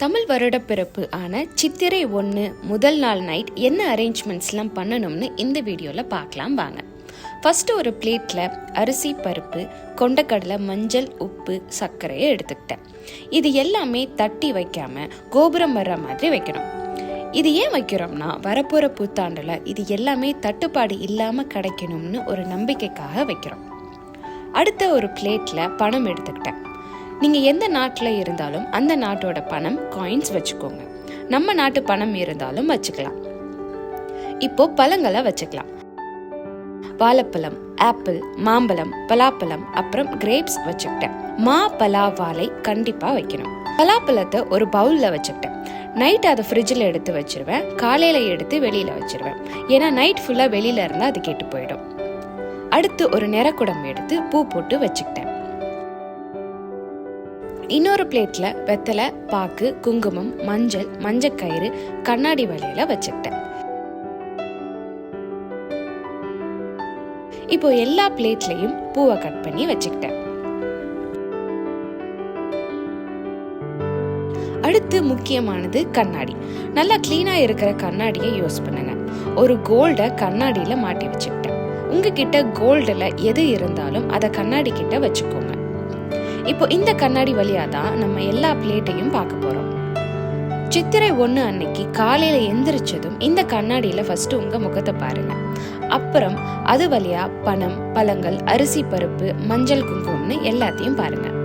தமிழ் வருடப்பிறப்பு ஆன சித்திரை 1 முதல் நாள் நைட் என்ன அரேஞ்ச்மெண்ட்ஸ்லாம் பண்ணணும்னு இந்த வீடியோவில் பார்க்கலாம் வாங்க. ஃபஸ்ட்டு ஒரு பிளேட்டில் அரிசி, பருப்பு, கொண்டக்கடலை, மஞ்சள், உப்பு, சர்க்கரையை எடுத்துக்கிட்டேன். இது எல்லாமே தட்டி வைக்காமல் கோபுரம் வர்ற மாதிரி வைக்கணும். இது ஏன் வைக்கிறோம்னா வரப்போகிற புத்தாண்டில் இது எல்லாமே தட்டுப்பாடு இல்லாமல் கிடைக்கணும்னு ஒரு நம்பிக்கைக்காக வைக்கிறோம். அடுத்த ஒரு பிளேட்டில் பணம் எடுத்துக்கிட்டேன். நீங்கள் எந்த நாட்டில் இருந்தாலும் அந்த நாட்டோட பணம், காயின்ஸ் வச்சுக்கோங்க. நம்ம நாட்டு பணம் இருந்தாலும் வச்சுக்கலாம். இப்போ பழங்களை வச்சுக்கலாம். வாழைப்பழம், ஆப்பிள், மாம்பழம், பலாப்பழம், அப்புறம் கிரேப்ஸ் வச்சுக்கிட்டேன். மா, பலா, வாழை கண்டிப்பாக வைக்கணும். பலாப்பழத்தை ஒரு பவுலில் வச்சுக்கிட்டேன். நைட் அதை ஃப்ரிட்ஜில் எடுத்து வச்சிருவேன். காலையில் எடுத்து வெளியில் வச்சிருவேன். ஏன்னா நைட் ஃபுல்லாக வெளியில் இருந்தால் அது கெட்டு போயிடும். அடுத்து ஒரு நிறக்குடம் எடுத்து பூ போட்டு வச்சுக்கிட்டேன். இன்னொரு பிளேட்டில் வெத்தலை, பாக்கு, குங்குமம், மஞ்சள், மஞ்சக்கயிறு, கண்ணாடி வளையல வச்சுக்கிட்டேன். இப்போ எல்லா பிளேட்லையும் பூவை கட் பண்ணி வச்சுக்கிட்டேன். அடுத்து முக்கியமானது கண்ணாடி. நல்லா கிளீனா இருக்கிற கண்ணாடியை யூஸ் பண்ணுங்க. ஒரு கோல்டை கண்ணாடியில மாட்டி வச்சுக்கிட்டேன். உங்ககிட்ட கோல்டில் எது இருந்தாலும் அதை கண்ணாடி கிட்ட வச்சுக்கோங்க. இப்போ இந்த கண்ணாடி வழியாக தான் நம்ம எல்லா பிளேட்டையும் பார்க்க போகிறோம். சித்திரை 1 அன்னைக்கு காலையில் எந்திரிச்சதும் இந்த கண்ணாடியில் ஃபஸ்ட்டு உங்கள் முகத்தை பாருங்கள். அப்புறம் அது வழியாக பணம், பழங்கள், அரிசி, பருப்பு, மஞ்சள், குங்குமம்னு எல்லாத்தையும் பாருங்கள்.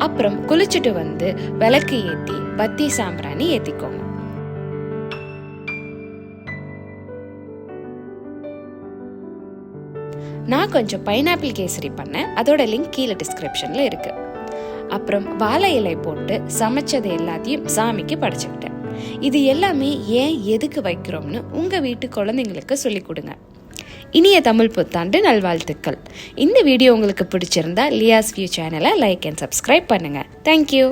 அப்புறம் குளிச்சுட்டு வந்து விளக்கு ஏற்றி பத்தி, சாம்பிராணி ஏற்றிக்கோங்க. நான் கொஞ்சம் பைனாப்பிள் கேசரி பண்ணேன். அதோட லிங்க் கீழே டிஸ்கிரிப்ஷனில் இருக்கு. அப்புறம் வாழை இலை போட்டு சமைச்சது எல்லாத்தையும் சாமிக்கு படைச்சுக்கிட்டேன். இது எல்லாமே ஏன் எதுக்கு வைக்கிறோம்னு உங்கள் வீட்டு குழந்தைங்களுக்கு சொல்லிக் கொடுங்க. இனிய தமிழ் புத்தாண்டு நல்வாழ்த்துக்கள். இந்த வீடியோ உங்களுக்கு பிடிச்சிருந்தா லியாஸ் வியூ சேனலை லைக் அண்ட் சப்ஸ்கிரைப் பண்ணுங்க. தேங்க்யூ.